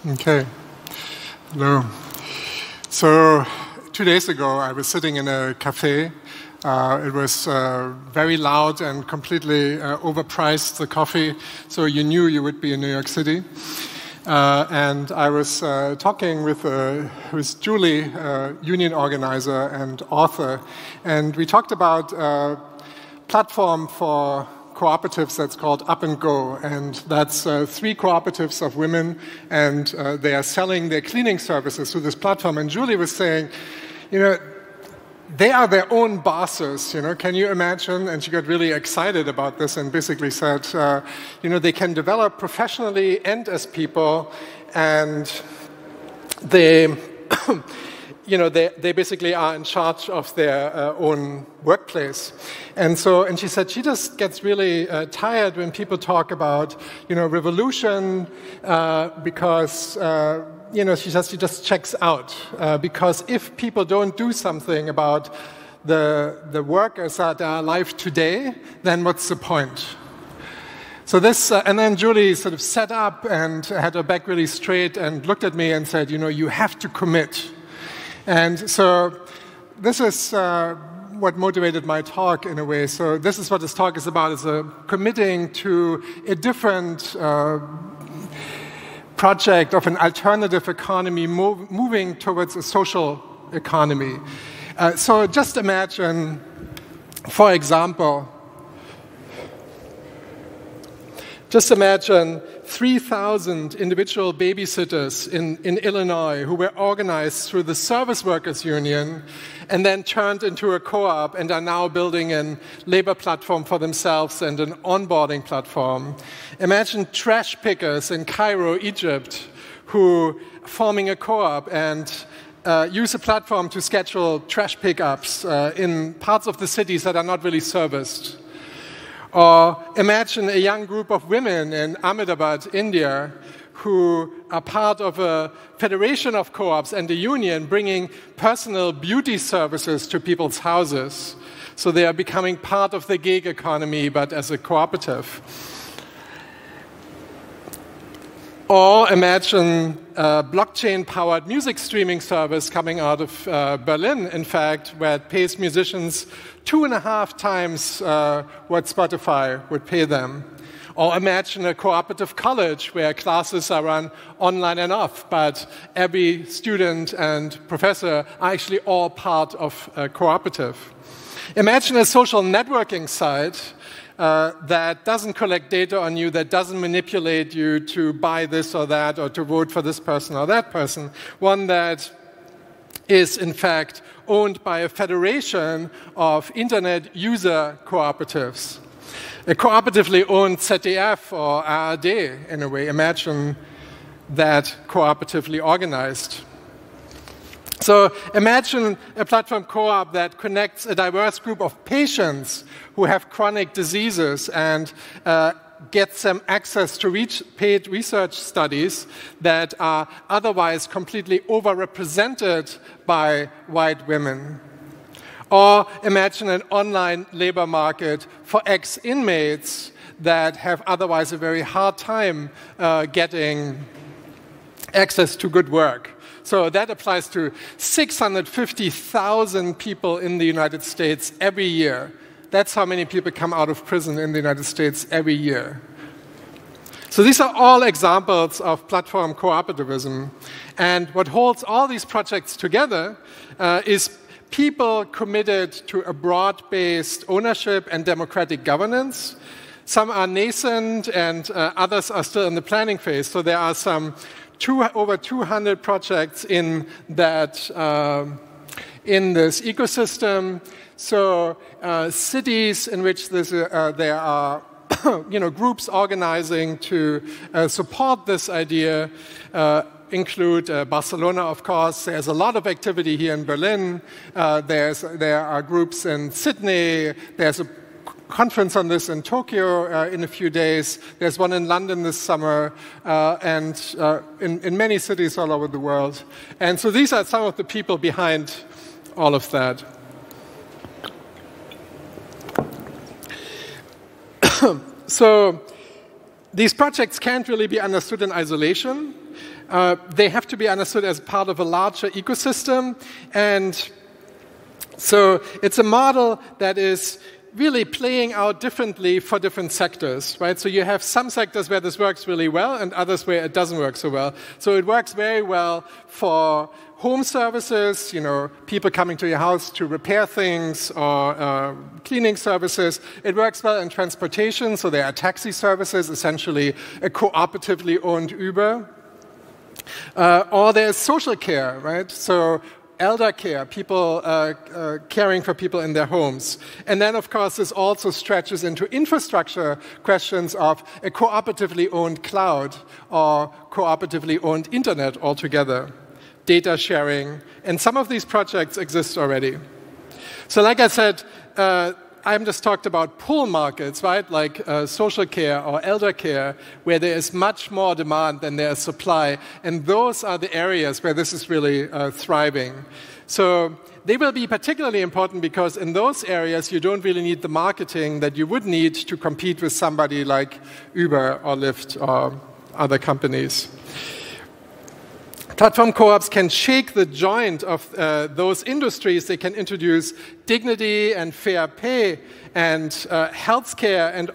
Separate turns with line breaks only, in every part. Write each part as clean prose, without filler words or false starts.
Okay. Hello. So 2 days ago, I was sitting in a cafe. It was very loud and completely overpriced, the coffee, so you knew you would be in New York City. And I was talking with Julie, union organizer and author, and we talked about a platform for cooperatives that's called Up and Go, and that's 3 cooperatives of women, and they are selling their cleaning services through this platform. And Julie was saying, you know, they are their own bosses, you know, can you imagine? And she got really excited about this and basically said, you know, they can develop professionally and as people, and they, you know, they basically are in charge of their own workplace. And she said she just gets really tired when people talk about, you know, revolution because, you know, she just checks out. Because if people don't do something about the workers that are alive today, then what's the point? So this, and then Julie sort of sat up and had her back really straight and looked at me and said, you know, you have to commit. And so this is what motivated my talk in a way. So this is what this talk is about, is committing to a different project of an alternative economy moving towards a social economy. So just imagine, for example, 3,000 individual babysitters in Illinois who were organized through the Service Workers Union and then turned into a co-op and are now building a labor platform for themselves and an onboarding platform. Imagine trash pickers in Cairo, Egypt, who are forming a co-op and use a platform to schedule trash pickups in parts of the cities that are not really serviced. Or imagine a young group of women in Ahmedabad, India, who are part of a federation of co-ops and a union bringing personal beauty services to people's houses. So they are becoming part of the gig economy, but as a cooperative. Or imagine a blockchain-powered music streaming service coming out of Berlin, in fact, where it pays musicians 2.5 times what Spotify would pay them. Or imagine a cooperative college where classes are run online and off, but every student and professor are actually all part of a cooperative. Imagine a social networking site that doesn't collect data on you, that doesn't manipulate you to buy this or that or to vote for this person or that person. One that is, in fact, owned by a federation of internet user cooperatives. A cooperatively owned ZDF or ARD, in a way. Imagine that cooperatively organized. So imagine a platform co-op that connects a diverse group of patients who have chronic diseases and gets them access to paid research studies that are otherwise completely overrepresented by white women. Or imagine an online labor market for ex-inmates that have otherwise a very hard time getting access to good work. So that applies to 650,000 people in the United States every year. That's how many people come out of prison in the United States every year. So these are all examples of platform cooperativism. And what holds all these projects together is people committed to a broad-based ownership and democratic governance. Some are nascent and others are still in the planning phase. So there are over 200 projects in that in this ecosystem. So cities in which there are groups organizing to support this idea include Barcelona, of course. There's a lot of activity here in Berlin. There are groups in Sydney. There's a conference on this in Tokyo in a few days. There's one in London this summer, and in many cities all over the world. And so these are some of the people behind all of that. So these projects can't really be understood in isolation. They have to be understood as part of a larger ecosystem. And so it's a model that is really playing out differently for different sectors, right? So you have some sectors where this works really well and others where it doesn't work so well. So it works very well for home services, you know, people coming to your house to repair things, or cleaning services. It works well in transportation, so there are taxi services, essentially a cooperatively owned Uber. Or there's social care, right? So elder care, people caring for people in their homes. And then, of course, this also stretches into infrastructure questions of a cooperatively owned cloud or cooperatively owned internet altogether, data sharing. And some of these projects exist already. So like I said, I just talked about pull markets, right? Like social care or elder care, where there is much more demand than there is supply. And those are the areas where this is really thriving. So they will be particularly important because in those areas, you don't really need the marketing that you would need to compete with somebody like Uber or Lyft or other companies. Platform co-ops can shake the joint of those industries. They can introduce dignity and fair pay and healthcare and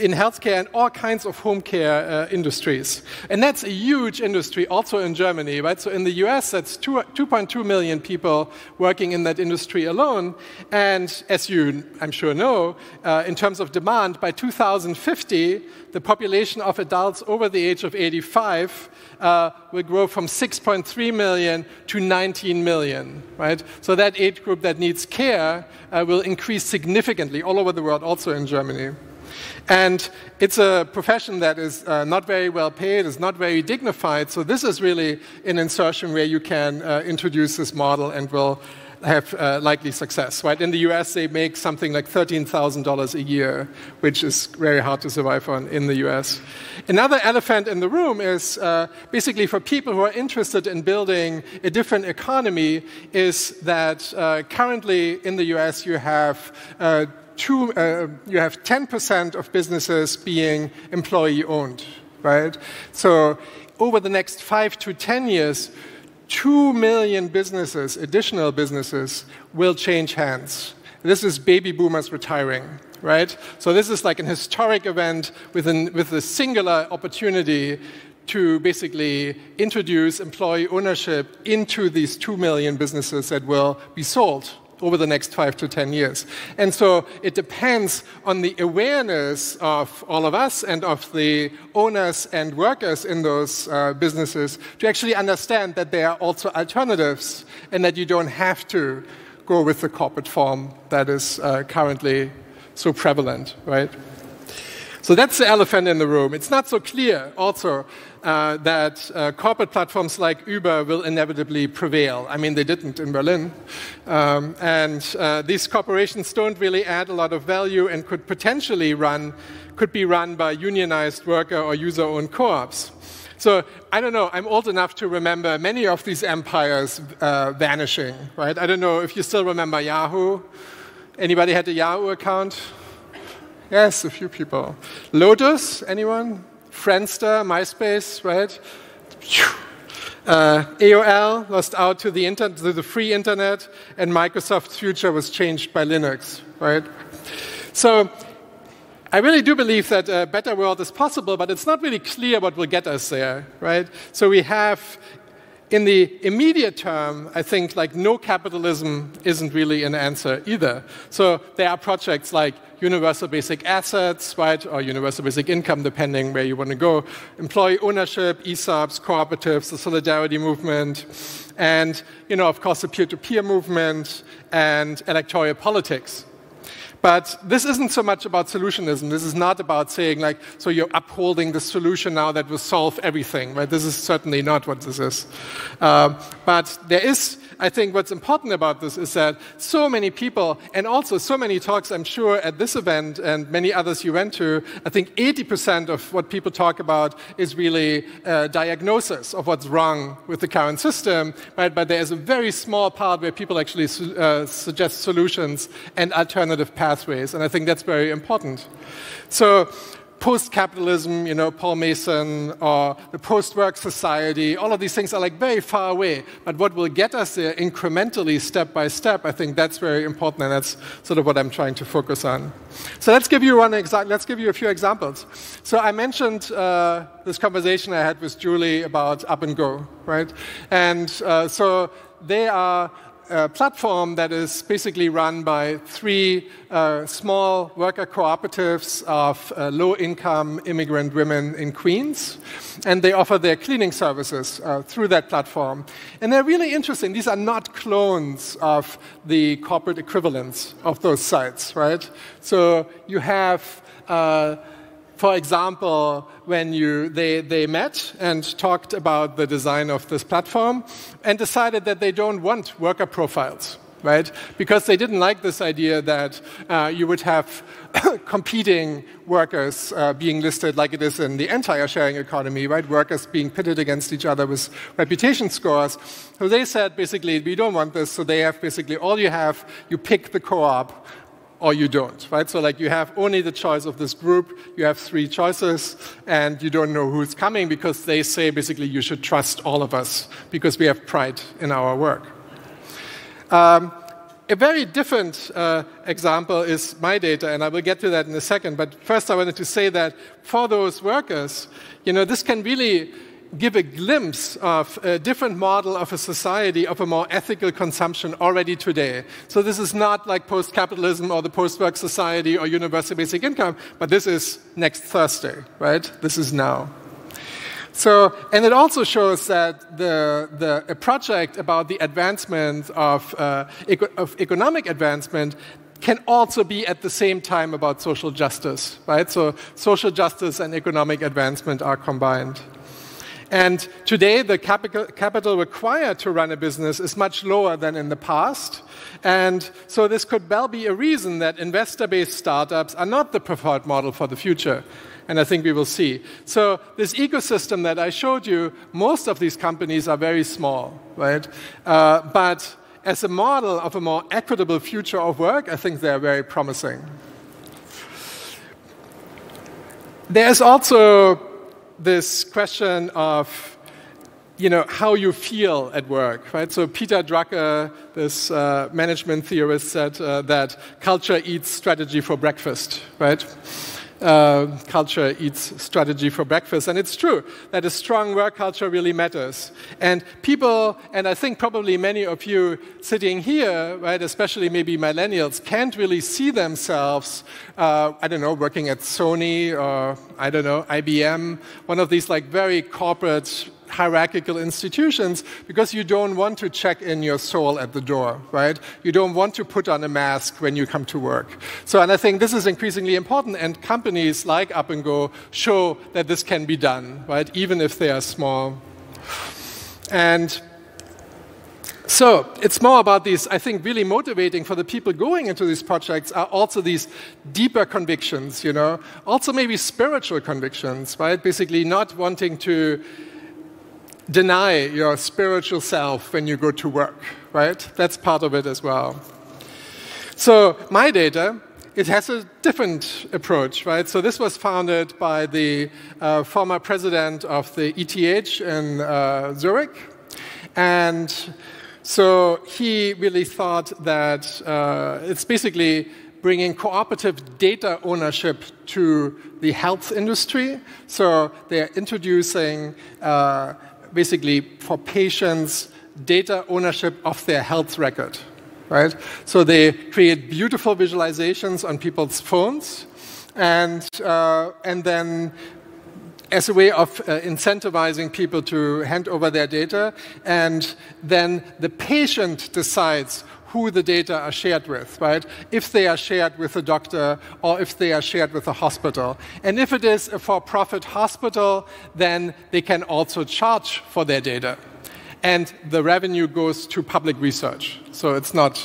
in healthcare and all kinds of home care industries. And that's a huge industry also in Germany, right? So in the US, that's 2.2 million people working in that industry alone. And as you, I'm sure, know, in terms of demand, by 2050, the population of adults over the age of 85 will grow from 6.3 million to 19 million, right? So that age group that needs care will increase significantly all over the world, also in Germany. And it's a profession that is not very well paid, is not very dignified. So this is really an insertion where you can introduce this model and will have likely success, right? In the US, they make something like $13,000 a year, which is very hard to survive on in the US. Another elephant in the room is basically for people who are interested in building a different economy is that currently in the US you have 10% of businesses being employee-owned, right? So over the next 5 to 10 years, 2 million businesses, additional businesses, will change hands. This is baby boomers retiring, right? So this is like an historic event with a singular opportunity to basically introduce employee ownership into these 2 million businesses that will be sold over the next 5 to 10 years. And so it depends on the awareness of all of us and of the owners and workers in those businesses to actually understand that there are also alternatives and that you don't have to go with the corporate form that is currently so prevalent, right? So that's the elephant in the room. It's not so clear also that corporate platforms like Uber will inevitably prevail. I mean, they didn't in Berlin. And these corporations don't really add a lot of value and could potentially be run by unionized worker or user-owned co-ops. So I don't know, I'm old enough to remember many of these empires vanishing, right? I don't know if you still remember Yahoo. Anybody had a Yahoo account? Yes, a few people. Lotus, anyone? Friendster, MySpace, right? AOL lost out to the free internet, and Microsoft's future was changed by Linux, right? So I really do believe that a better world is possible, but it's not really clear what will get us there, right? So we have, in the immediate term, I think like no capitalism isn't really an answer either. So there are projects like universal basic assets, right, or universal basic income, depending where you want to go, employee ownership, ESOPs, cooperatives, the solidarity movement, and, you know, of course, the peer-to-peer movement and electoral politics. But this isn't so much about solutionism. This is not about saying, like, so you're upholding the solution now that will solve everything, right? This is certainly not what this is. But there is, I think what's important about this is that so many people, and also so many talks, I'm sure, at this event and many others you went to, I think 80% of what people talk about is really diagnosis of what's wrong with the current system, right? But there is a very small part where people actually suggest solutions and alternative pathways, and I think that's very important. So post-capitalism, Paul Mason, or the post-work society, all of these things are like very far away. But what will get us there incrementally, step by step, I think that's very important, and that's sort of what I'm trying to focus on. So let's give you a few examples. So I mentioned this conversation I had with Julie about Up and Go, right? And so they are a platform that is basically run by 3 small worker cooperatives of low-income immigrant women in Queens. And they offer their cleaning services through that platform. And they're really interesting. These are not clones of the corporate equivalents of those sites, right? So you have for example, when they met and talked about the design of this platform and decided that they don't want worker profiles, right? Because they didn't like this idea that you would have competing workers being listed like it is in the entire sharing economy, right? Workers being pitted against each other with reputation scores. So they said, basically, we don't want this. So they have basically all you pick the co-op, or you don't, right? So like you have only the choice of this group, you have 3 choices, and you don't know who's coming because they say basically you should trust all of us because we have pride in our work. A very different example is my data, and I will get to that in a second, but first I wanted to say that for those workers, this can really give a glimpse of a different model of a society, of a more ethical consumption already today. So this is not like post-capitalism or the post-work society or universal basic income, but this is next Thursday, right? This is now. So, and it also shows that a project about the advancement of economic advancement can also be at the same time about social justice, right? So social justice and economic advancement are combined. And today, the capital required to run a business is much lower than in the past. And so this could well be a reason that investor-based startups are not the preferred model for the future. And I think we will see. So this ecosystem that I showed you, most of these companies are very small, right? But as a model of a more equitable future of work, I think they are very promising. There's also this question of, how you feel at work, right? So Peter Drucker, this management theorist, said that culture eats strategy for breakfast, right? Culture eats strategy for breakfast. And it's true that a strong work culture really matters. And people, and I think probably many of you sitting here, right, especially maybe millennials, can't really see themselves, working at Sony or, IBM, one of these like very corporate hierarchical institutions, because you don't want to check in your soul at the door, right? You don't want to put on a mask when you come to work. So, and I think this is increasingly important, and companies like Up and Go show that this can be done, right? Even if they are small. And so it's more about these, I think, really motivating for the people going into these projects are also these deeper convictions, also maybe spiritual convictions, right? Basically not wanting to deny your spiritual self when you go to work, right? That's part of it as well. So my data, it has a different approach, right? So this was founded by the former president of the ETH in Zurich. And so he really thought that it's basically bringing cooperative data ownership to the health industry. So they're introducing basically for patients data ownership of their health record, right? So they create beautiful visualizations on people's phones, and then as a way of incentivizing people to hand over their data, and then the patient decides who the data are shared with, right? If they are shared with a doctor or if they are shared with a hospital. And if it is a for-profit hospital, then they can also charge for their data. And the revenue goes to public research. So it's not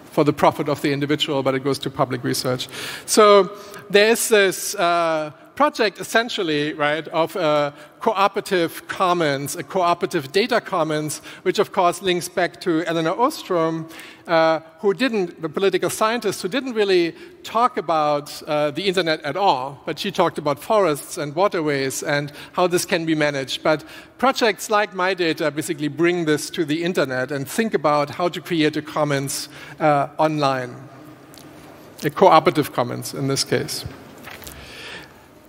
for the profit of the individual, but it goes to public research. So there is this project essentially, right, of a cooperative commons, a cooperative data commons, which of course links back to Elinor Ostrom, the political scientist who didn't really talk about the internet at all, but she talked about forests and waterways and how this can be managed. But projects like MyData basically bring this to the internet and think about how to create a commons online, a cooperative commons in this case.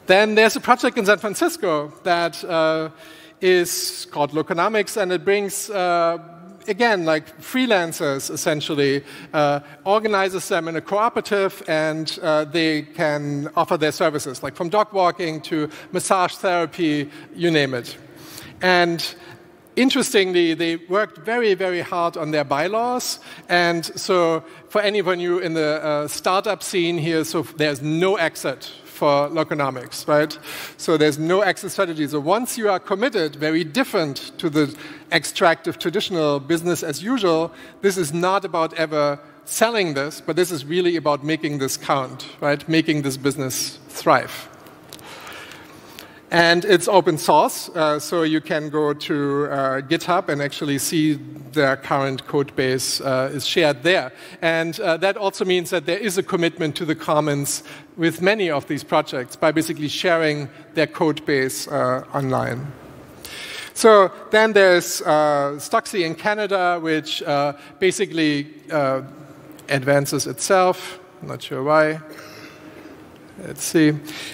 Then there's a project in San Francisco that is called Loconomics, and it brings, again, like freelancers, essentially, organizes them in a cooperative, and they can offer their services, like from dog walking to massage therapy, you name it. And interestingly, they worked very, very hard on their bylaws. And so for anyone new in the startup scene here, so there's no exit for Loconomics, right? So there's no exit strategy. So once you are committed, very different to the extractive traditional business as usual, this is not about ever selling this, but this is really about making this count, right? Making this business thrive. And it's open source, so you can go to GitHub and actually see their current code base is shared there. And that also means that there is a commitment to the commons with many of these projects by basically sharing their code base online. So then there's Stocksy in Canada, which basically advances itself. I'm not sure why. Let's see.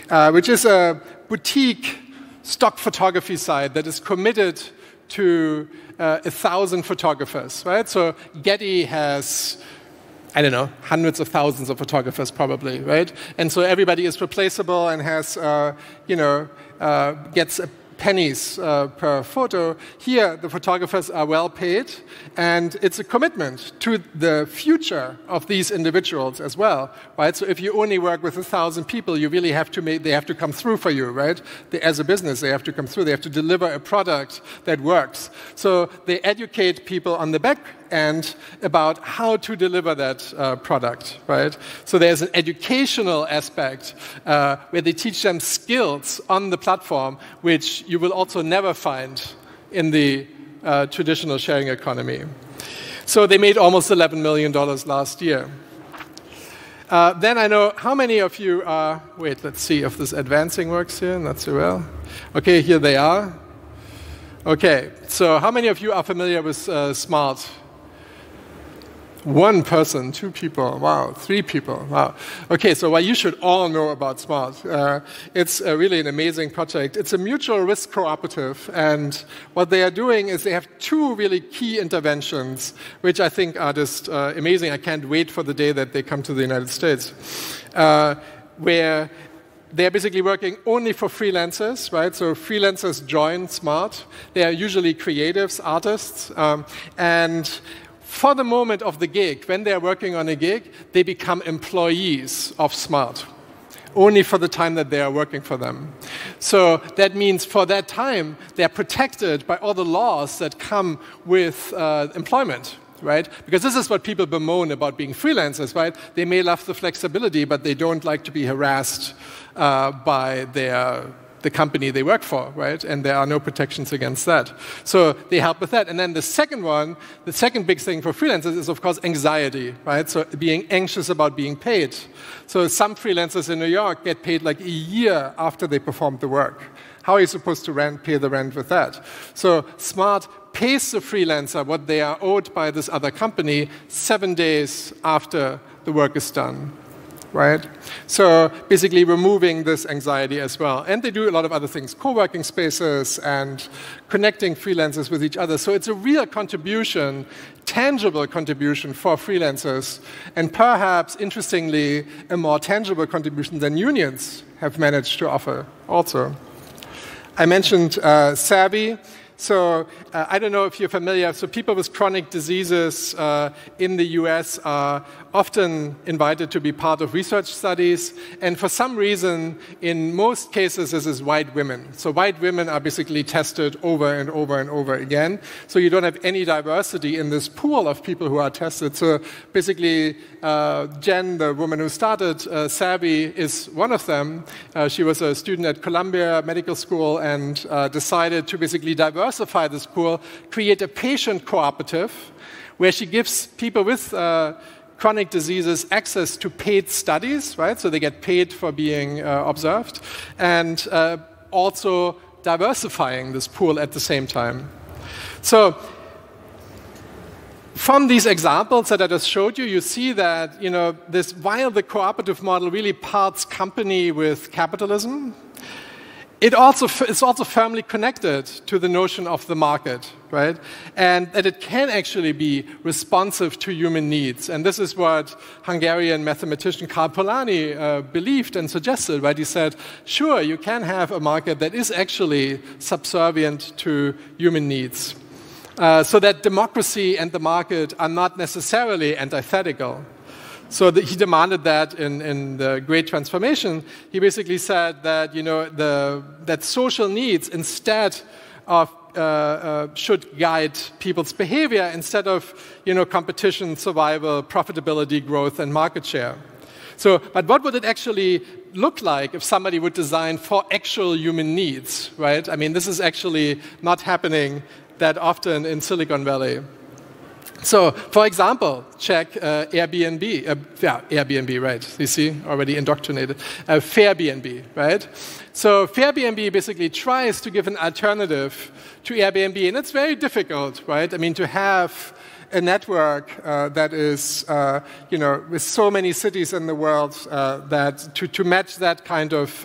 Which is a boutique stock photography site that is committed to 1,000 photographers, right? So Getty has, I don't know, hundreds of thousands of photographers probably, right? And so everybody is replaceable and has, gets pennies per photo. Here, the photographers are well paid, and it's a commitment to the future of these individuals as well, right? So if you only work with 1,000 people, you really have to they have to come through for you, right? As a business, they have to come through. They have to deliver a product that works. So they educate people on the back end about how to deliver that product, right? So there's an educational aspect where they teach them skills on the platform, which you will also never find in the traditional sharing economy. So they made almost $11 million last year. Then I know how many of you are, wait, let's see if this advancing works here, not so well. Okay, here they are. Okay, so how many of you are familiar with SMART? One person, two people, wow, three people, wow. Okay, so you should all know about SMART. It's really an amazing project. It's a mutual risk cooperative, and what they are doing is they have two really key interventions, which I think are just amazing. I can't wait for the day that they come to the United States, where they're basically working only for freelancers, right? So freelancers join SMART. They are usually creatives, artists, and for the moment of the gig, when they're working on a gig, they become employees of SMART, only for the time that they are working for them. So that means for that time, they're protected by all the laws that come with employment, right? Because this is what people bemoan about being freelancers, right? They may love the flexibility, but they don't like to be harassed by the company they work for, right? And there are no protections against that. So they help with that. And then the second one, the second big thing for freelancers is, of course, anxiety, right? So being anxious about being paid. So some freelancers in New York get paid like a year after they performed the work. How are you supposed to pay the rent with that? So SMART pays the freelancer what they are owed by this other company 7 days after the work is done. Right? So basically removing this anxiety as well. And they do a lot of other things, co-working spaces and connecting freelancers with each other. So it's a real contribution, tangible contribution for freelancers, and perhaps, interestingly, a more tangible contribution than unions have managed to offer also. I mentioned Savvy. So I don't know if you're familiar. So people with chronic diseases in the US are often invited to be part of research studies. And for some reason, in most cases, this is white women. So white women are basically tested over and over and over again. So you don't have any diversity in this pool of people who are tested. So basically, Jen, the woman who started Savvy, is one of them. She was a student at Columbia Medical School and decided to basically diversify this pool, create a patient cooperative where she gives people with chronic diseases access to paid studies, right? So they get paid for being observed, and also diversifying this pool at the same time. So from these examples that I just showed you, you see that while the cooperative model really parts company with capitalism, it's also firmly connected to the notion of the market, right? And that it can actually be responsive to human needs. And this is what Hungarian mathematician Karl Polanyi believed and suggested, right? He said, sure, you can have a market that is actually subservient to human needs. So that democracy and the market are not necessarily antithetical. So he demanded that in the Great Transformation. He basically said that that social needs instead of should guide people's behavior instead of competition, survival, profitability, growth, and market share. So, but what would it actually look like if somebody would design for actual human needs, right? I mean, this is actually not happening that often in Silicon Valley. So, for example, check Airbnb. Airbnb, right? You see, already indoctrinated. Fairbnb, right? So, Fairbnb basically tries to give an alternative to Airbnb, and it's very difficult, right? I mean, to have a network that is, with so many cities in the world, that to match that kind of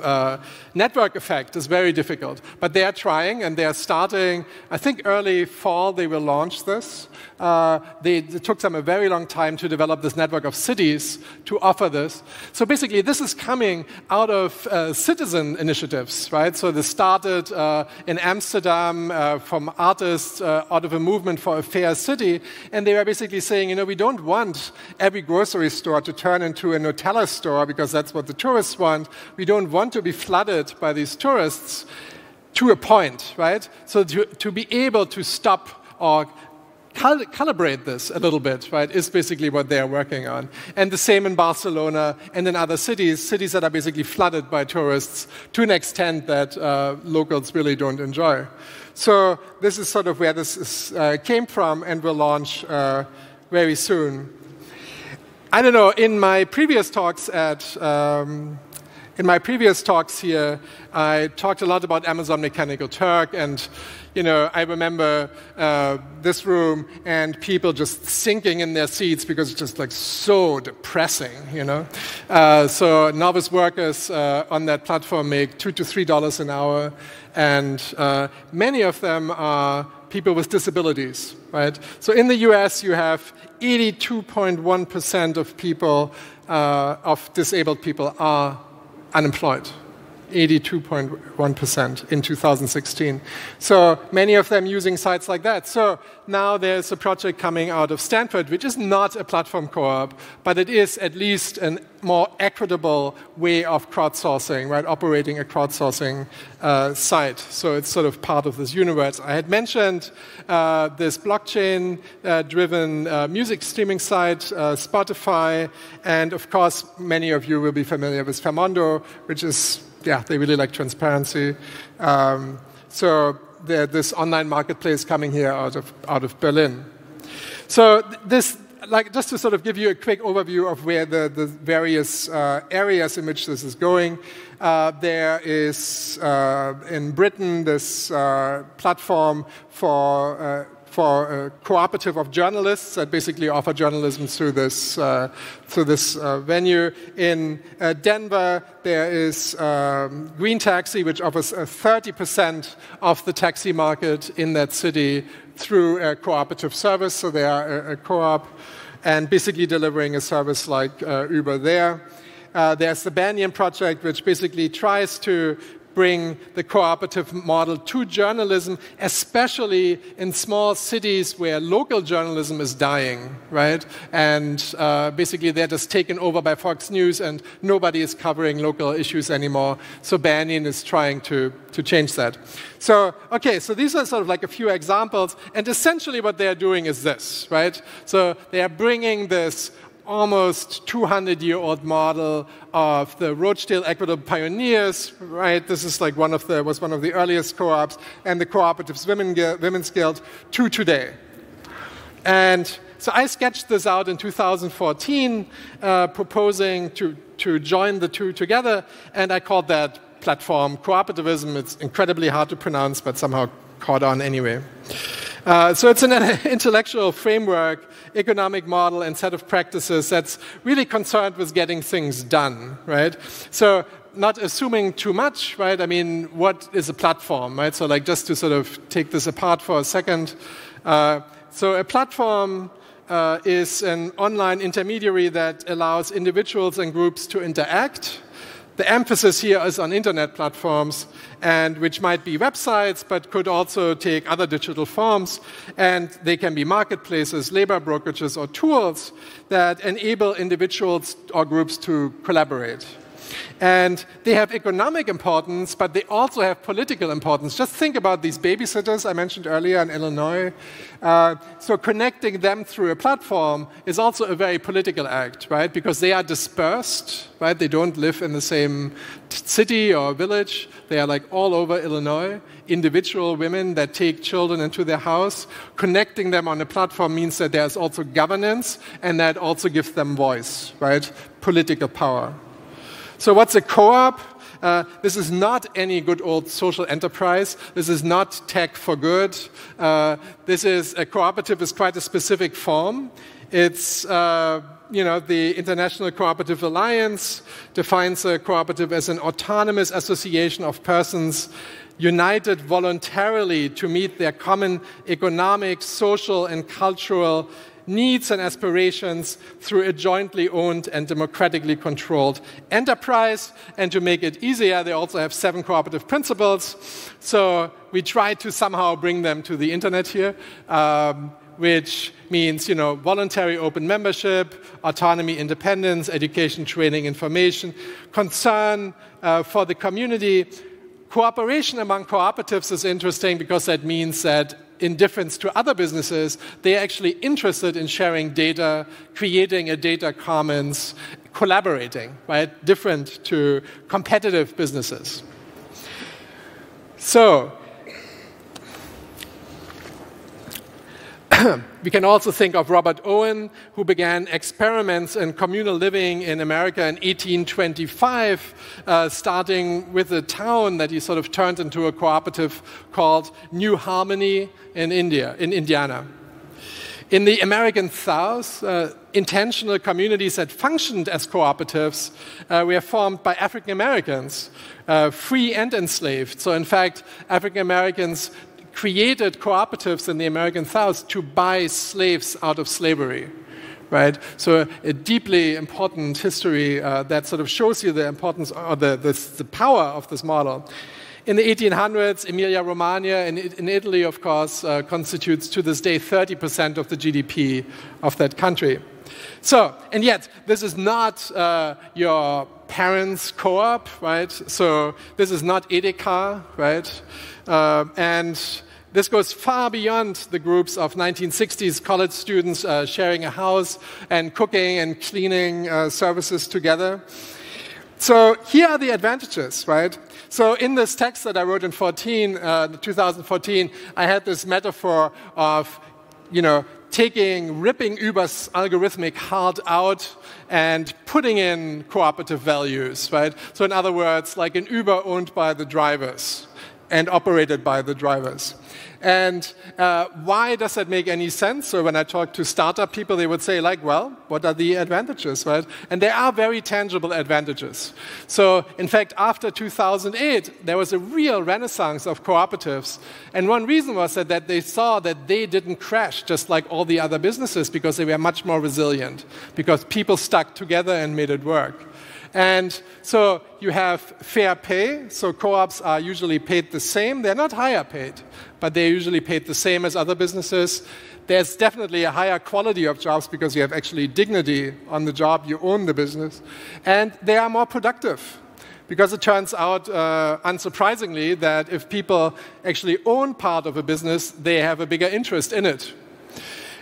network effect is very difficult. But they are trying, and they are starting, I think early fall they will launch this. It took them a very long time to develop this network of cities to offer this. So basically, this is coming out of citizen initiatives, right? So this started in Amsterdam from artists out of a movement for a fair city. And they were basically saying, we don't want every grocery store to turn into a Nutella store because that's what the tourists want. We don't want to be flooded by these tourists to a point, right? So to be able to stop or calibrate this a little bit, right, is basically what they are working on. And the same in Barcelona and in other cities that are basically flooded by tourists to an extent that locals really don't enjoy. So this is sort of where this came from and will launch very soon. I don't know, in my previous talks here, I talked a lot about Amazon Mechanical Turk, and I remember this room and people just sinking in their seats because it's just like so depressing, So novice workers on that platform make $2 to $3 an hour, and many of them are people with disabilities, right? So in the US, you have 82.1% of people, of disabled people are unemployed. 82.1% in 2016. So many of them using sites like that. So now there's a project coming out of Stanford, which is not a platform co-op, but it is at least a more equitable way of crowdsourcing, right? Operating a crowdsourcing site. So it's sort of part of this universe. I had mentioned this blockchain-driven music streaming site, Spotify, and of course, many of you will be familiar with Famondo, which is they really like transparency. So this online marketplace coming here out of Berlin. So this, just to sort of give you a quick overview of where the various areas in which this is going. There is in Britain this platform for a cooperative of journalists that basically offer journalism through this venue. In Denver, there is Green Taxi, which offers 30% of the taxi market in that city through a cooperative service. So they are a co-op and basically delivering a service like Uber there. There's the Banyan Project, which basically tries to bring the cooperative model to journalism, especially in small cities where local journalism is dying, right? And basically they're just taken over by Fox News and nobody is covering local issues anymore. So Banyan is trying to change that. So, okay, so these are sort of like a few examples. And essentially what they're doing is this, right? So they are bringing this almost 200-year-old model of the Rochdale Equitable pioneers, right? This is like was one of the earliest co-ops, and the Cooperatives Women's Guild to today. And so I sketched this out in 2014, proposing to join the two together, and I called that platform cooperativism. It's incredibly hard to pronounce, but somehow caught on anyway. So it's an intellectual framework, economic model, and set of practices that's really concerned with getting things done, right? So not assuming too much, right? I mean, what is a platform, right? So like just to sort of take this apart for a second. So a platform is an online intermediary that allows individuals and groups to interact. The emphasis here is on internet platforms, and which might be websites, but could also take other digital forms. And they can be marketplaces, labor brokerages, or tools that enable individuals or groups to collaborate. And they have economic importance, but they also have political importance. Just think about these babysitters I mentioned earlier in Illinois. So connecting them through a platform is also a very political act, right? Because they are dispersed, right? They don't live in the same city or village. They are like all over Illinois. Individual women that take children into their house. Connecting them on a platform means that there's also governance, and that also gives them voice, right? Political power. So what's a co-op? This is not any good old social enterprise. This is not tech for good. This is a cooperative is quite a specific form. It's the International Cooperative Alliance defines a cooperative as an autonomous association of persons united voluntarily to meet their common economic, social, and cultural needs and aspirations through a jointly owned and democratically controlled enterprise. And to make it easier, they also have 7 cooperative principles. So we try to somehow bring them to the internet here, which means, voluntary open membership, autonomy, independence, education, training, information, concern for the community. Cooperation among cooperatives is interesting because that means that in difference to other businesses, they're actually interested in sharing data, creating a data commons, collaborating, right? Different to competitive businesses. So, we can also think of Robert Owen, who began experiments in communal living in America in 1825, starting with a town that he sort of turned into a cooperative called New Harmony in Indiana. In the American South, intentional communities that functioned as cooperatives were formed by African Americans, free and enslaved. So in fact, African Americans created cooperatives in the American South to buy slaves out of slavery, right? So a deeply important history that sort of shows you the importance or the power of this model. In the 1800s, Emilia-Romagna in Italy, of course, constitutes to this day 30% of the GDP of that country. So, and yet, this is not your parents' co-op, right? So this is not Edeka, right? And this goes far beyond the groups of 1960s college students sharing a house and cooking and cleaning services together. So here are the advantages, right? So in this text that I wrote in 2014, I had this metaphor of, ripping Uber's algorithmic heart out and putting in cooperative values, right? So in other words, like an Uber owned by the drivers and operated by the drivers. And why does that make any sense? So when I talk to startup people, they would say, like, well, what are the advantages, right? And there are very tangible advantages. So in fact, after 2008, there was a real renaissance of cooperatives. And one reason was that they saw that they didn't crash just like all the other businesses because they were much more resilient, because people stuck together and made it work. And so you have fair pay. So co-ops are usually paid the same. They're not higher paid, but they're usually paid the same as other businesses. There's definitely a higher quality of jobs because you have actually dignity on the job. You own the business. And they are more productive. Because it turns out, unsurprisingly, that if people actually own part of a business, they have a bigger interest in it.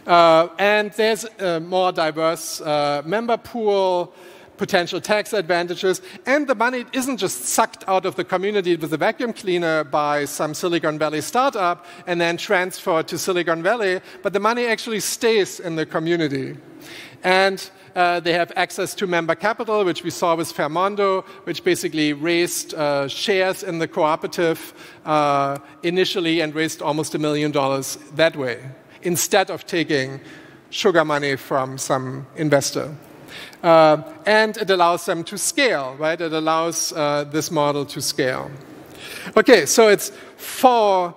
And there's a more diverse member pool, potential tax advantages, and the money isn't just sucked out of the community with a vacuum cleaner by some Silicon Valley startup and then transferred to Silicon Valley, but the money actually stays in the community. And they have access to member capital, which we saw with Fairmondo, which basically raised shares in the cooperative initially and raised almost $1 million that way, instead of taking sugar money from some investor. And it allows them to scale, right? It allows this model to scale. Okay, so it's 4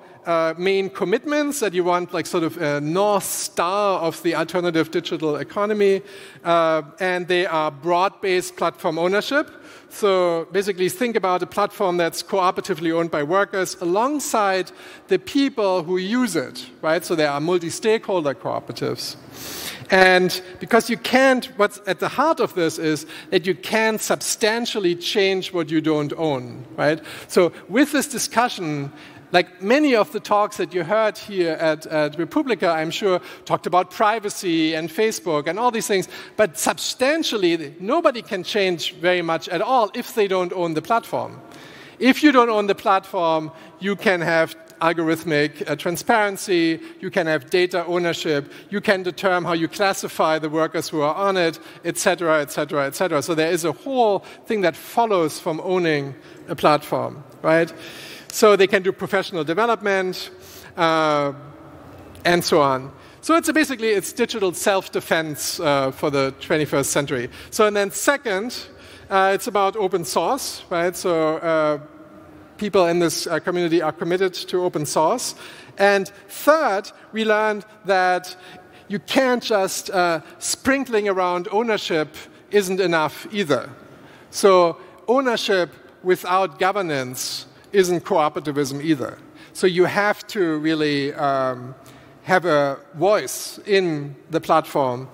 main commitments that you want, like sort of a North Star of the alternative digital economy. And they are broad-based platform ownership. So basically think about a platform that's cooperatively owned by workers alongside the people who use it, right? So there are multi-stakeholder cooperatives. And because you can't, what's at the heart of this is that you can't substantially change what you don't own, right? So with this discussion, like many of the talks that you heard here at Republica, I'm sure, talked about privacy and Facebook and all these things, but substantially, nobody can change very much at all if they don't own the platform. If you don't own the platform, you can have algorithmic transparency, you can have data ownership, you can determine how you classify the workers who are on it, etc., etc., etc. So there is a whole thing that follows from owning a platform, right? So they can do professional development, and so on. So it's basically, it's digital self-defense for the 21st century. So and then second, it's about open source, right? So people in this community are committed to open source. And third, we learned that you can't just sprinkling around ownership isn't enough either. So ownership without governance isn't cooperativism either. So you have to really have a voice in the platform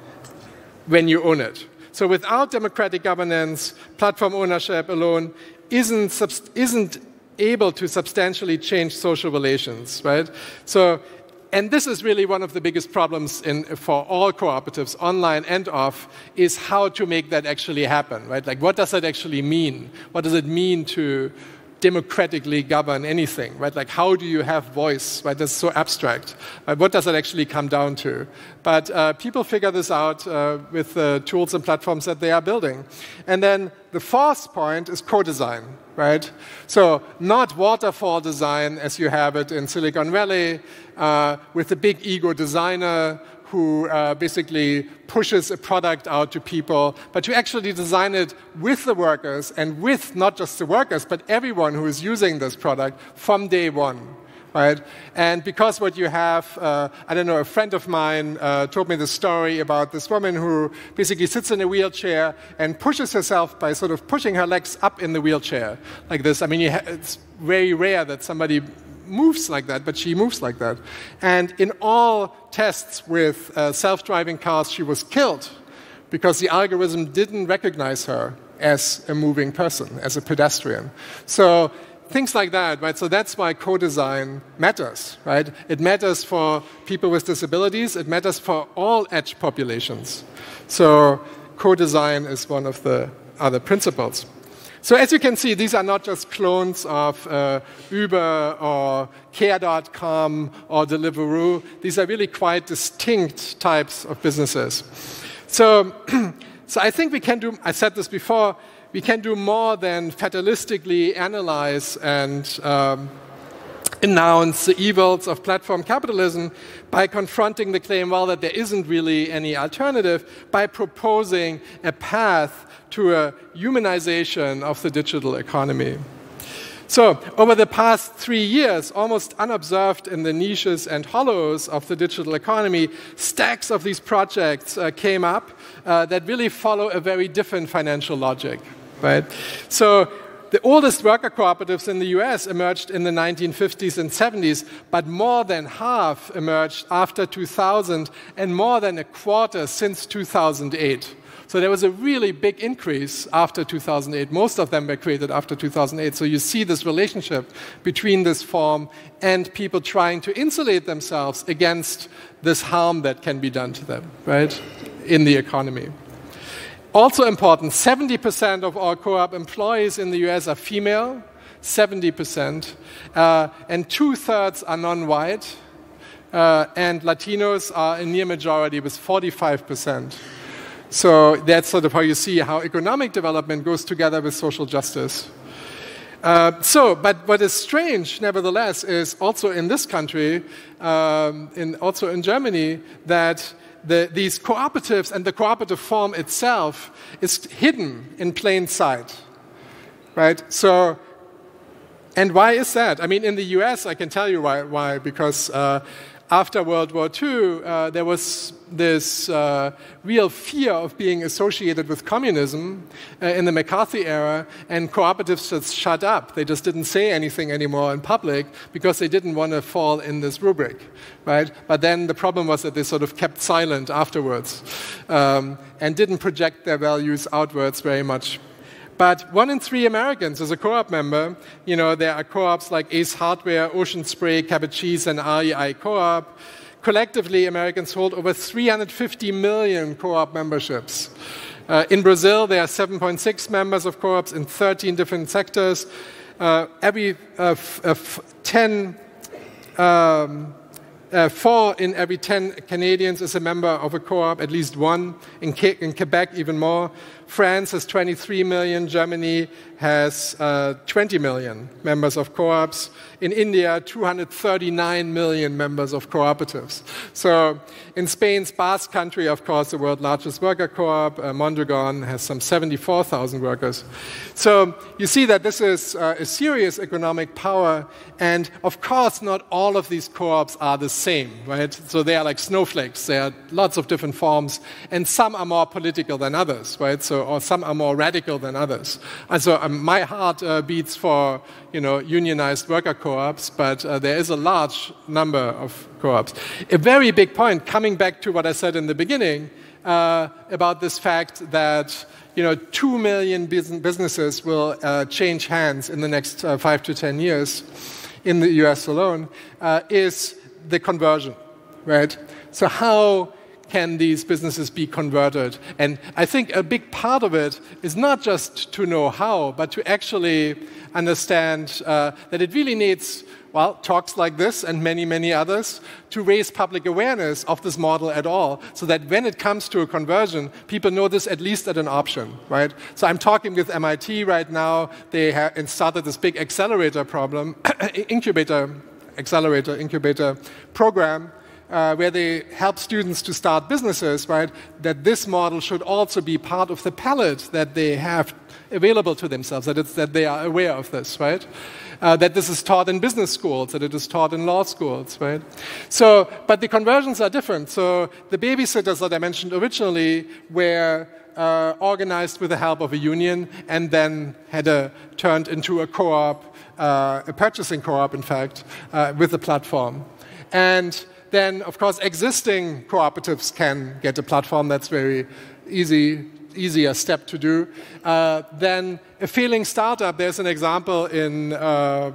when you own it. So without democratic governance, platform ownership alone isn't able to substantially change social relations, right? So, and this is really one of the biggest problems for all cooperatives, online and off, is how to make that actually happen, right? Like, what does that actually mean? What does it mean to democratically govern anything, right? Like, how do you have voice, right? That's so abstract. What does it actually come down to? But people figure this out with the tools and platforms that they are building. And then the fourth point is co-design, right? So not waterfall design as you have it in Silicon Valley with the big ego designer who basically pushes a product out to people, but to actually design it with the workers and with not just the workers, but everyone who is using this product from day one, right? And because what you have, I don't know, a friend of mine told me the story about this woman who basically sits in a wheelchair and pushes herself by sort of pushing her legs up in the wheelchair like this. I mean, it's very rare that somebody moves like that, but she moves like that. And in all tests with self-driving cars, she was killed because the algorithm didn't recognize her as a moving person, as a pedestrian. So things like that, right? So that's why co-design matters, right? It matters for people with disabilities. It matters for all edge populations. So co-design is one of the other principles. So as you can see, these are not just clones of Uber or Care.com or Deliveroo. These are really quite distinct types of businesses. So, so I think we can do, I said this before, we can do more than fatalistically analyze and announce the evils of platform capitalism by confronting the claim, well, that there isn't really any alternative, by proposing a path to a humanization of the digital economy. So over the past 3 years, almost unobserved in the niches and hollows of the digital economy, stacks of these projects came up that really follow a very different financial logic. right? So the oldest worker cooperatives in the US emerged in the 1950s and 70s, but more than half emerged after 2000 and more than a quarter since 2008. So there was a really big increase after 2008. Most of them were created after 2008. So you see this relationship between this form and people trying to insulate themselves against this harm that can be done to them, right, in the economy. Also important, 70% of all co-op employees in the US are female, 70%, and 2/3 are non-white, and Latinos are a near majority with 45%. So that's sort of how you see how economic development goes together with social justice. But what is strange, nevertheless, is also in this country, also in Germany, that these cooperatives and the cooperative form itself is hidden in plain sight, right? So, and why is that? I mean, in the US, I can tell you why because after World War II, there was this real fear of being associated with communism in the McCarthy era, and cooperatives just shut up. They just didn't say anything anymore in public because they didn't want to fall in this rubric, right? But then the problem was that they sort of kept silent afterwards and didn't project their values outwards very much. But 1 in 3 Americans is a co-op member. You know, there are co-ops like Ace Hardware, Ocean Spray, Cabot Cheese, and REI Co-op. Collectively, Americans hold over 350 million co-op memberships. In Brazil, there are 7.6 members of co-ops in 13 different sectors. Every 4 in every 10 Canadians is a member of a co-op, at least one. In Quebec, even more. France has 23 million. Germany has 20 million members of co-ops. In India, 239 million members of cooperatives. So in Spain's Basque Country, of course, the world's largest worker co-op, Mondragon, has some 74,000 workers. So you see that this is a serious economic power. And of course, not all of these co-ops are the same, right? So they are like snowflakes. There are lots of different forms. And some are more political than others, right? Or some are more radical than others. And so my heart beats for, you know, unionized worker co-ops, but there is a large number of co-ops. A very big point, coming back to what I said in the beginning, about this fact that, you know, 2 million businesses will change hands in the next 5 to 10 years in the US alone, is the conversion, right? So how can these businesses be converted? And I think a big part of it is not just to know how, but to actually understand that it really needs, well, talks like this and many, many others to raise public awareness of this model at all, so that when it comes to a conversion, people know this at least as an option, right? So I'm talking with MIT right now. They have started this big accelerator incubator program, where they help students to start businesses, right? That this model should also be part of the palette that they have available to themselves, that they are aware of this, right? That this is taught in business schools, that it is taught in law schools, right? So, but the conversions are different. So the babysitters that I mentioned originally were organized with the help of a union and then turned into a co-op, a purchasing co-op, in fact, with a platform. And then, of course, existing cooperatives can get a platform. That's very easier step to do. Then a failing startup, there's an example in, or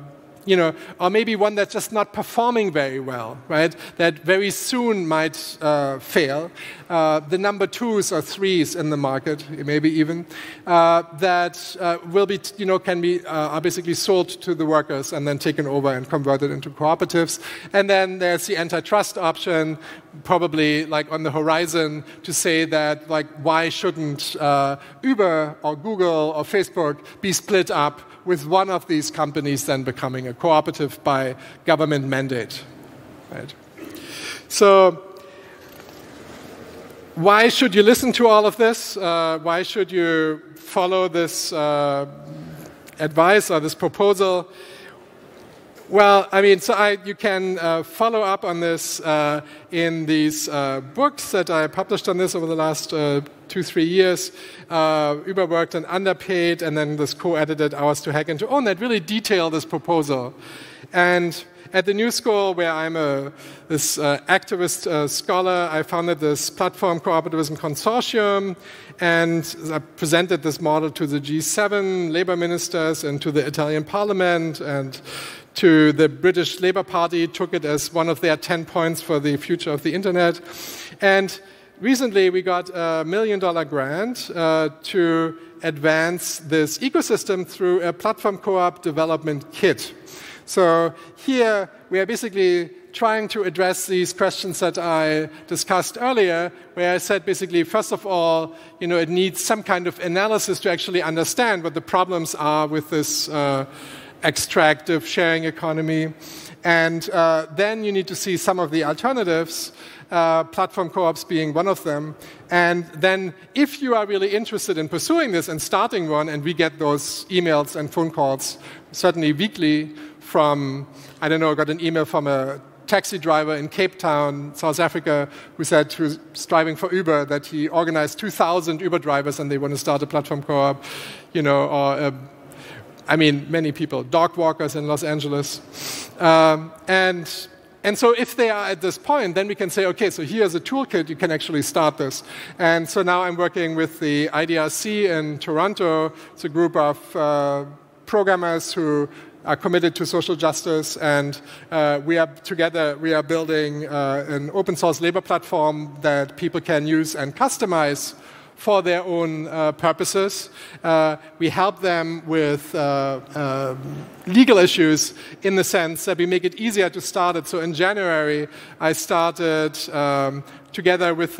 maybe one that's just not performing very well, right? That very soon might fail. The number 2s or 3s in the market, maybe even, that will be, are basically sold to the workers and then taken over and converted into cooperatives. And then there's the antitrust option, probably like on the horizon, to say that, like, why shouldn't Uber or Google or Facebook be split up with one of these companies then becoming a cooperative by government mandate, right? So why should you listen to all of this? Why should you follow this advice or this proposal? Well, I mean, so you can follow up on this in these books that I published on this over the last 2-3 years. Überworked and Underpaid, and then this co-edited Hours to Hack and to Own that really detail this proposal. And at the New School, where I'm this activist scholar, I founded this platform cooperativism consortium, and I presented this model to the G7 labor ministers and to the Italian parliament and to the British Labour Party, took it as one of their 10 points for the future of the internet. And recently we got a $1 million grant to advance this ecosystem through a platform co-op development kit. So here we are basically trying to address these questions that I discussed earlier, where I said basically, first of all, it needs some kind of analysis to actually understand what the problems are with this extractive sharing economy. And then you need to see some of the alternatives, platform co-ops being one of them. And then if you are really interested in pursuing this and starting one, and we get those emails and phone calls certainly weekly from, I don't know, I got an email from a taxi driver in Cape Town, South Africa, who said he was driving for Uber, that he organized 2,000 Uber drivers and they want to start a platform co-op, or I mean, many people, dog walkers in Los Angeles. And so if they are at this point, then we can say, okay, so here's a toolkit, you can actually start this. And so now I'm working with the IDRC in Toronto. It's a group of programmers who are committed to social justice, and we are building an open source labor platform that people can use and customize for their own purposes. We help them with legal issues in the sense that we make it easier to start it. So in January, I started, together with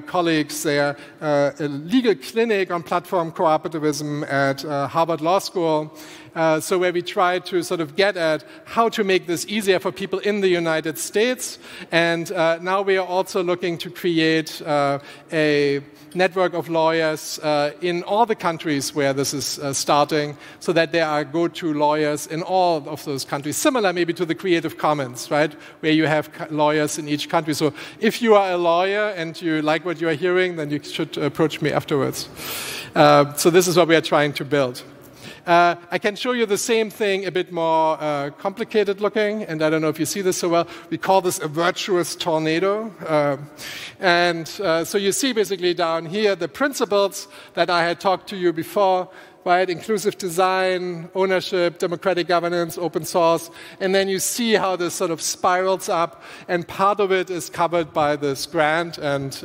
colleagues there, a legal clinic on platform cooperativism at Harvard Law School. So where we try to sort of get at how to make this easier for people in the United States. And now we are also looking to create a network of lawyers in all the countries where this is starting, so that there are go-to lawyers in all of those countries. Similar maybe to the Creative Commons, right, where you have lawyers in each country. So if you are a lawyer and you like what you are hearing, then you should approach me afterwards. So this is what we are trying to build. I can show you the same thing, a bit more complicated looking, and I don't know if you see this so well. We call this a virtuous tornado. So you see basically down here the principles that I had talked to you before, right? Inclusive design, ownership, democratic governance, open source. And then you see how this sort of spirals up, and part of it is covered by this grant, and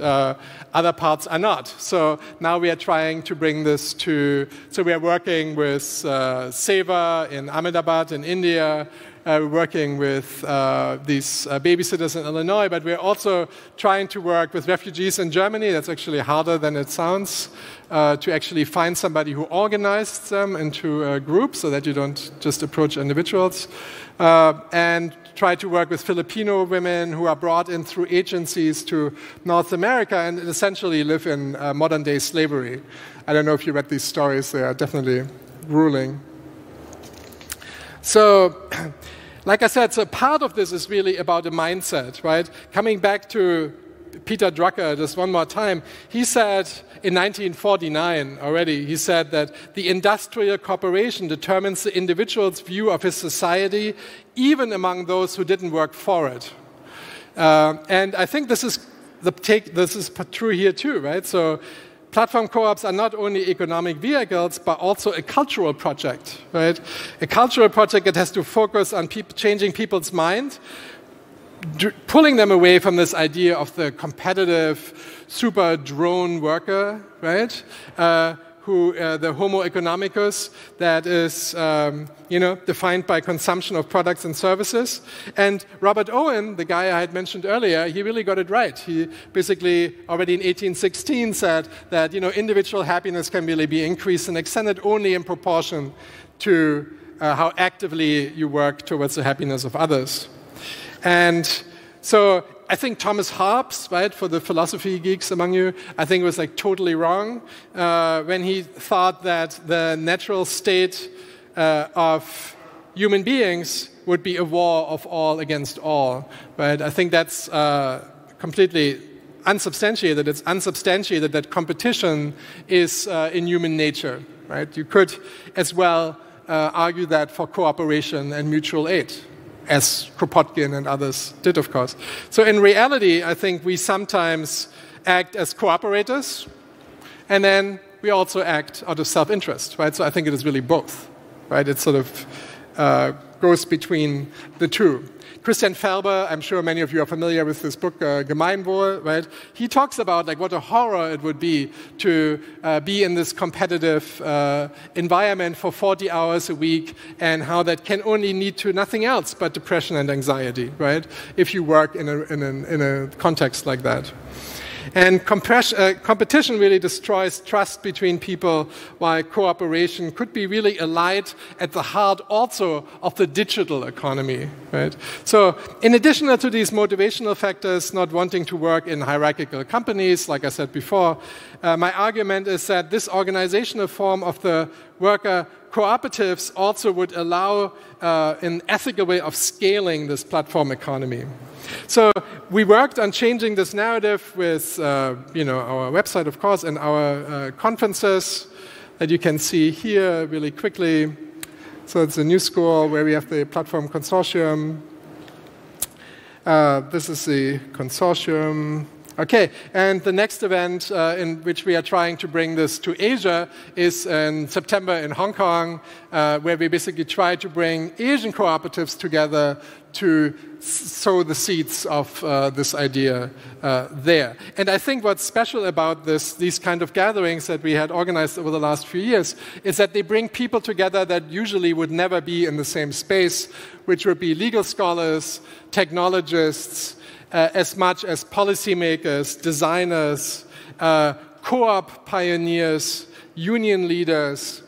other parts are not. So now we are trying to bring this to, so we are working with Seva in Ahmedabad in India. We're working with these babysitters in Illinois, but we're also trying to work with refugees in Germany. That's actually harder than it sounds, to actually find somebody who organized them into a group so that you don't just approach individuals. And try to work with Filipino women who are brought in through agencies to North America and essentially live in modern-day slavery. I don't know if you read these stories. They are definitely grueling. So, like I said, so part of this is really about a mindset, right? Coming back to Peter Drucker just one more time, he said in 1949 already, he said that the industrial corporation determines the individual's view of his society, even among those who didn't work for it. And I think this is true here too, right? So platform co-ops are not only economic vehicles, but also a cultural project, right? A cultural project that has to focus on changing people's mind, pulling them away from this idea of the competitive super drone worker, right? The Homo economicus that is, defined by consumption of products and services. And Robert Owen, the guy I had mentioned earlier, he really got it right. He basically already in 1816 said that, individual happiness can really be increased and extended only in proportion to how actively you work towards the happiness of others. And so I think Thomas Hobbes, right, for the philosophy geeks among you, I think was like totally wrong when he thought that the natural state of human beings would be a war of all against all, right? I think that's completely unsubstantiated. It's unsubstantiated that competition is in human nature, right? You could as well argue that for cooperation and mutual aid, as Kropotkin and others did, of course. So in reality, I think we sometimes act as cooperators, and then we also act out of self-interest, right? So I think it is really both, right? It sort of goes between the two. Christian Felber, I'm sure many of you are familiar with this book, Gemeinwohl, right? He talks about like what a horror it would be to be in this competitive environment for 40 hours a week, and how that can only lead to nothing else but depression and anxiety, right? If you work in a context like that. And competition really destroys trust between people, while cooperation could be really a light at the heart also of the digital economy, right? So in addition to these motivational factors, not wanting to work in hierarchical companies, like I said before, my argument is that this organizational form of the worker cooperatives also would allow an ethical way of scaling this platform economy. So we worked on changing this narrative with our website, of course, and our conferences that you can see here really quickly. So it's a new school where we have the platform consortium. This is the consortium. Okay, and the next event in which we are trying to bring this to Asia is in September in Hong Kong, where we basically try to bring Asian cooperatives together to sow the seeds of this idea there. And I think what's special about these kind of gatherings that we had organized over the last few years is that they bring people together that usually would never be in the same space, which would be legal scholars, technologists, as much as policymakers, designers, co-op pioneers, union leaders,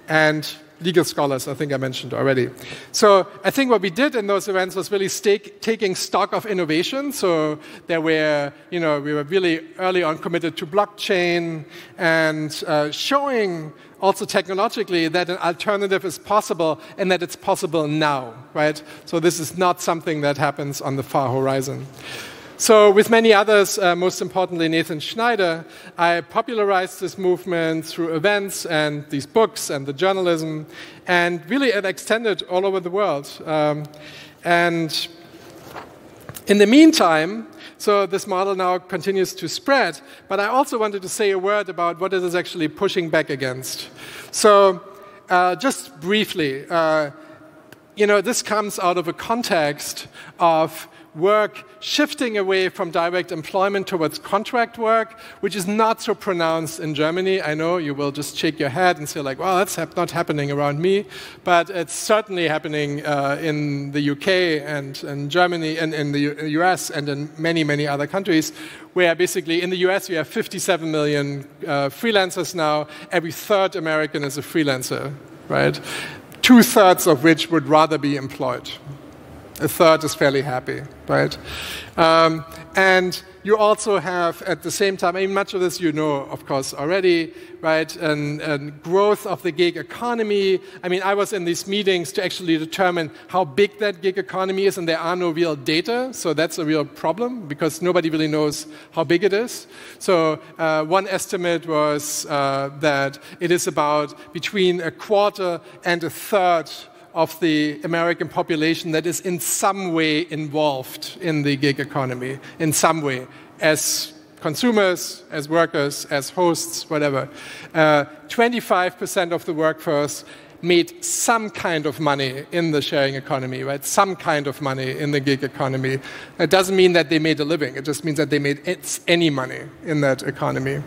and legal scholars, I think I mentioned already. So I think what we did in those events was really taking stock of innovation. So there were, we were really early on committed to blockchain and showing also technologically that an alternative is possible and that it's possible now, right? So this is not something that happens on the far horizon. So with many others, most importantly Nathan Schneider, I popularized this movement through events and these books and the journalism, and really it extended all over the world. And in the meantime, so this model now continues to spread, but I also wanted to say a word about what it is actually pushing back against. So just briefly, this comes out of a context of work shifting away from direct employment towards contract work, which is not so pronounced in Germany. I know you will just shake your head and say like, well, that's not happening around me, but it's certainly happening in the UK and in Germany and in the US and in many, many other countries, where basically in the US you have 57 million freelancers now. Every third American is a freelancer, right? 2/3 of which would rather be employed. A third is fairly happy, right? And you also have, at the same time, I mean, much of this you know, of course, already, right? And growth of the gig economy. I mean, I was in these meetings to actually determine how big that gig economy is, and there are no real data, so that's a real problem, because nobody really knows how big it is. So one estimate was that it is about between a quarter and a third of the American population that is in some way involved in the gig economy, in some way, as consumers, as workers, as hosts, whatever. 25% of the workforce made some kind of money in the sharing economy, right? Some kind of money in the gig economy. It doesn't mean that they made a living. It just means that they made any money in that economy.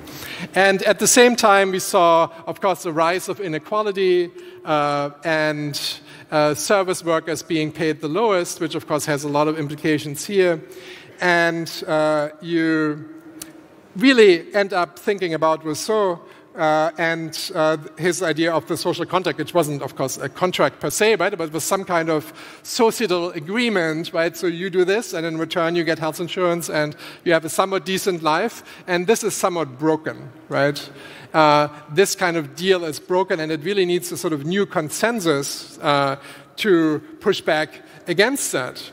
And at the same time, we saw, of course, the rise of inequality and service workers being paid the lowest, which of course has a lot of implications here. And you really end up thinking about Rousseau and his idea of the social contract, which wasn't, of course, a contract per se, right? But it was some kind of societal agreement, right? So you do this, and in return you get health insurance, and you have a somewhat decent life. And this is somewhat broken, right? This kind of deal is broken, and it really needs a sort of new consensus to push back against that.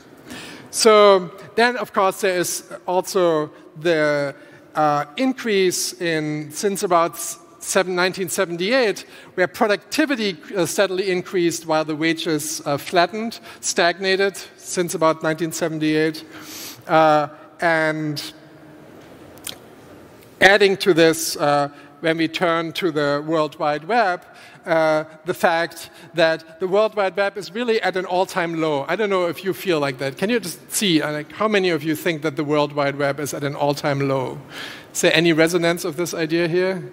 So then, of course, there is also the increase since about 1978, where productivity steadily increased while the wages flattened, stagnated since about 1978. And adding to this, when we turn to the World Wide Web, the fact that the World Wide Web is really at an all-time low. I don't know if you feel like that. Can you just see, like, how many of you think that the World Wide Web is at an all-time low? Is there any resonance of this idea here?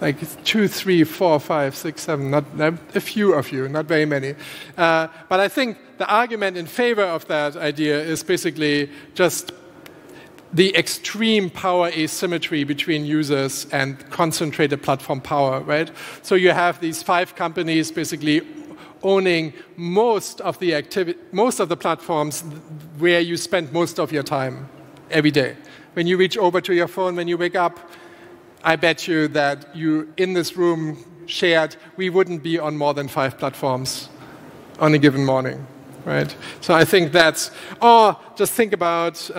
Like 2, 3, 4, 5, 6, 7, not a few of you, not very many. But I think the argument in favor of that idea is basically just the extreme power asymmetry between users and concentrated platform power, right? So you have these 5 companies basically owning most of the platforms where you spend most of your time every day. When you reach over to your phone, when you wake up, I bet you that you, in this room, shared, we wouldn't be on more than 5 platforms on a given morning, right? So I think that's, or just think about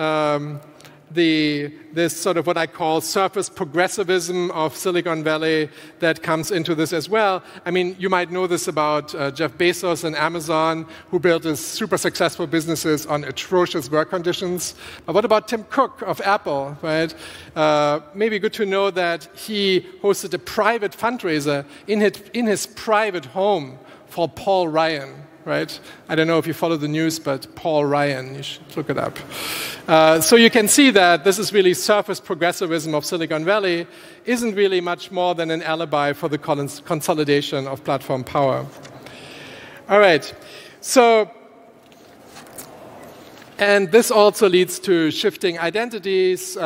this sort of what I call surface progressivism of Silicon Valley that comes into this as well. I mean, you might know this about Jeff Bezos and Amazon, who built his super successful businesses on atrocious work conditions. But what about Tim Cook of Apple, right? Maybe good to know that he hosted a private fundraiser in his private home for Paul Ryan. Right? I don't know if you follow the news, but Paul Ryan, you should look it up. So you can see that this is really surface progressivism of Silicon Valley, isn't really much more than an alibi for the consolidation of platform power. All right, so, and this also leads to shifting identities.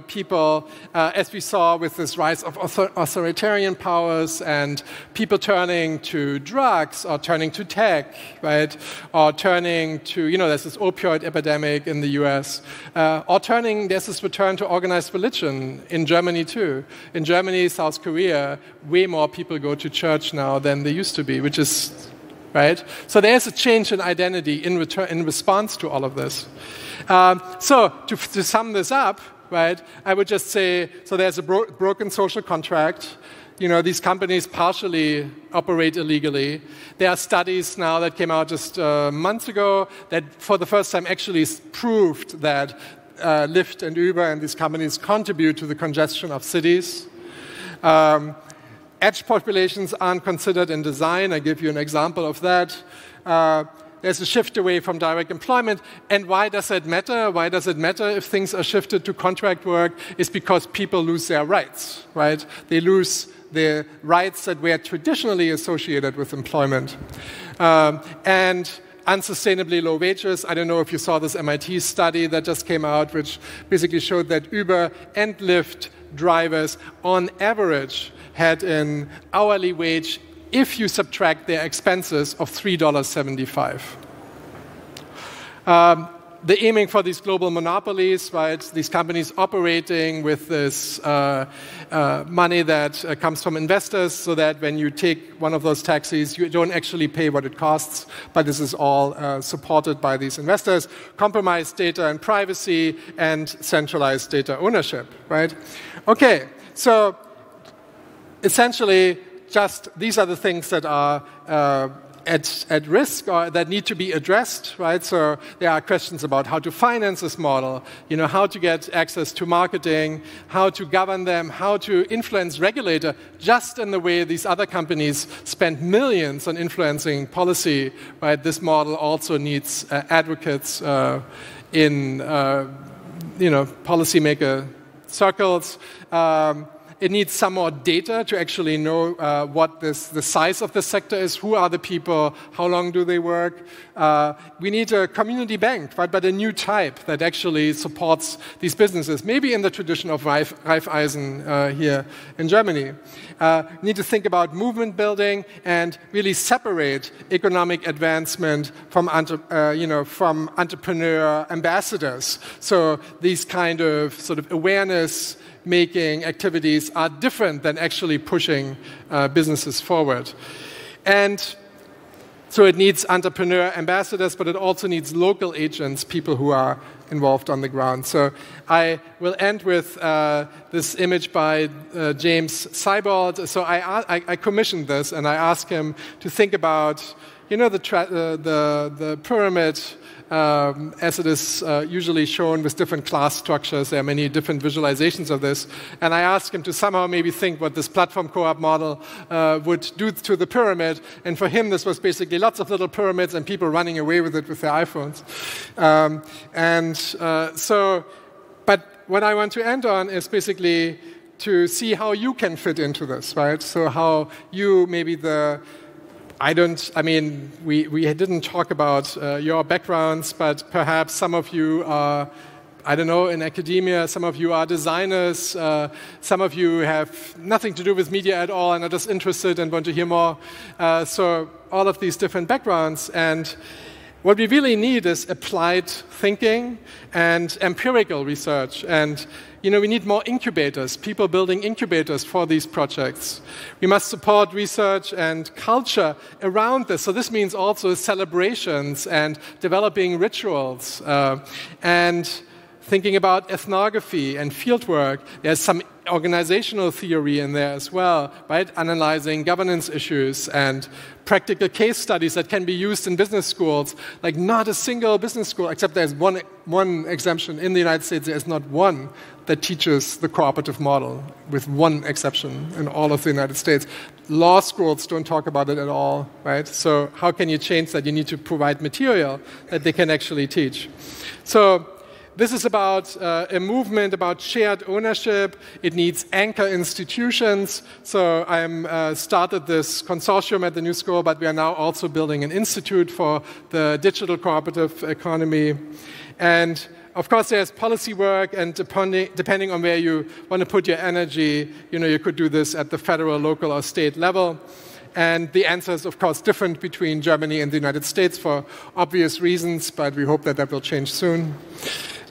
People, as we saw with this rise of authoritarian powers and people turning to drugs or turning to tech, right? Or turning to, there's this opioid epidemic in the US. There's this return to organized religion in Germany too. In Germany, South Korea, way more people go to church now than they used to be, which is right? So there's a change in identity in response to all of this. So to sum this up, right, I would just say, so there's a broken social contract. These companies partially operate illegally. There are studies now that came out just months ago that for the first time actually proved that Lyft and Uber and these companies contribute to the congestion of cities. Edge populations aren't considered in design. I give you an example of that. There's a shift away from direct employment. And why does that matter? Why does it matter if things are shifted to contract work? It's because people lose their rights, right? They lose the rights that were traditionally associated with employment. And unsustainably low wages. I don't know if you saw this MIT study that just came out, which basically showed that Uber and Lyft drivers, on average, had an hourly wage, if you subtract their expenses, of $3.75. They're aiming for these global monopolies, right? These companies operating with this money that comes from investors, so that when you take one of those taxis, you don't actually pay what it costs, but this is all supported by these investors. Compromised data and privacy and centralized data ownership, right? Okay, so essentially, just these are the things that are at risk or that need to be addressed, right? So there are questions about how to finance this model, how to get access to marketing, how to govern them, how to influence regulator, just in the way these other companies spend millions on influencing policy, right? This model also needs advocates in, policymaker circles. It needs some more data to actually know what the size of the sector is, who are the people, how long do they work. We need a community bank, right, but a new type that actually supports these businesses, maybe in the tradition of Raiffeisen here in Germany. We need to think about movement building and really separate economic advancement from entrepreneur ambassadors. So these kind of sort of awareness making activities are different than actually pushing businesses forward. And So it needs entrepreneur ambassadors, but it also needs local agents, people who are involved on the ground. So I will end with this image by James Seibold. So I commissioned this, and I asked him to think about, the pyramid as it is usually shown with different class structures. There are many different visualizations of this. And I asked him to somehow maybe think what this platform co-op model would do to the pyramid. And for him, this was basically lots of little pyramids and people running away with it with their iPhones. But what I want to end on is basically to see how you can fit into this, right? So how you maybe we didn't talk about your backgrounds, but perhaps some of you are, I don't know, in academia, some of you are designers, some of you have nothing to do with media at all and are just interested and want to hear more. So all of these different backgrounds. And what we really need is applied thinking and empirical research. And we need more incubators, people building incubators for these projects. We must support research and culture around this. So this means also celebrations and developing rituals and thinking about ethnography and fieldwork. There's some organizational theory in there as well, right? Analyzing governance issues and practical case studies that can be used in business schools. Like not a single business school, except there's one exemption. In the United States, there's not one that teaches the cooperative model, with one exception in all of the United States. Law schools don't talk about it at all, right? So how can you change that? You need to provide material that they can actually teach. So this is about a movement about shared ownership. It needs anchor institutions. So I started this consortium at the New School, but we are now also building an institute for the digital cooperative economy. And of course, there's policy work, and depending on where you want to put your energy, you could do this at the federal, local, or state level. And the answer is, of course, different between Germany and the United States for obvious reasons, but we hope that will change soon.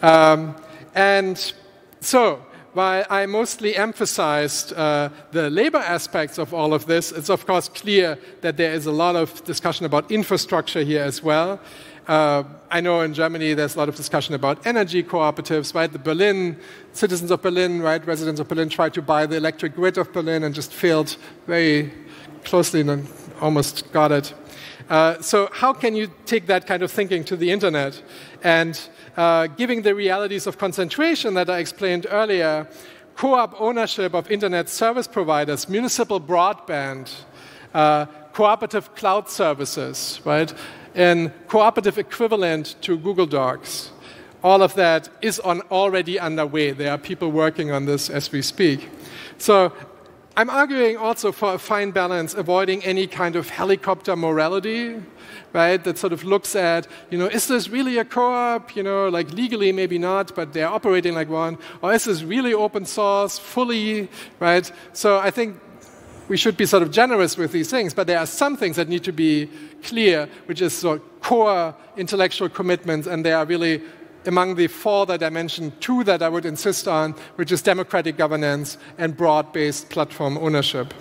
And so, while I mostly emphasized the labor aspects of all of this, it's of course clear that there is a lot of discussion about infrastructure here as well. I know in Germany there's a lot of discussion about energy cooperatives, right? Citizens of Berlin, right, residents of Berlin tried to buy the electric grid of Berlin and just failed very closely and almost got it. So how can you take that kind of thinking to the internet? And given the realities of concentration that I explained earlier, co-op ownership of internet service providers, municipal broadband, cooperative cloud services, right? And cooperative equivalent to Google Docs. All of that is already underway. There are people working on this as we speak. So I'm arguing also for a fine balance, avoiding any kind of helicopter morality, right? That sort of looks at, is this really a co-op? Like legally maybe not, but they're operating like one. Or is this really open source, fully, right? So I think we should be sort of generous with these things, but there are some things that need to be clear, which is sort of core intellectual commitments, and they are really among the four that I mentioned, two that I would insist on, which is democratic governance and broad-based platform ownership.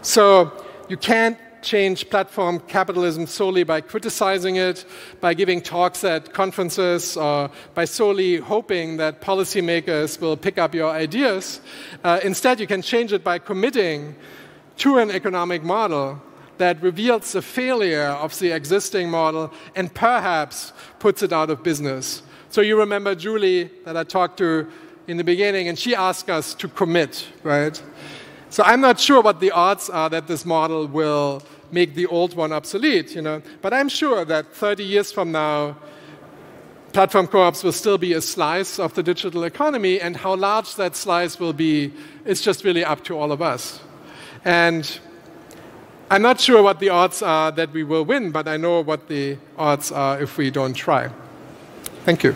So you can't change platform capitalism solely by criticizing it, by giving talks at conferences, or by solely hoping that policymakers will pick up your ideas. Instead, you can change it by committing to an economic model that reveals the failure of the existing model and perhaps puts it out of business. So you remember Julie that I talked to in the beginning, and she asked us to commit, right? So I'm not sure what the odds are that this model will make the old one obsolete, But I'm sure that 30 years from now, platform co-ops will still be a slice of the digital economy, and how large that slice will be is just really up to all of us. And I'm not sure what the odds are that we will win, but I know what the odds are if we don't try. Thank you.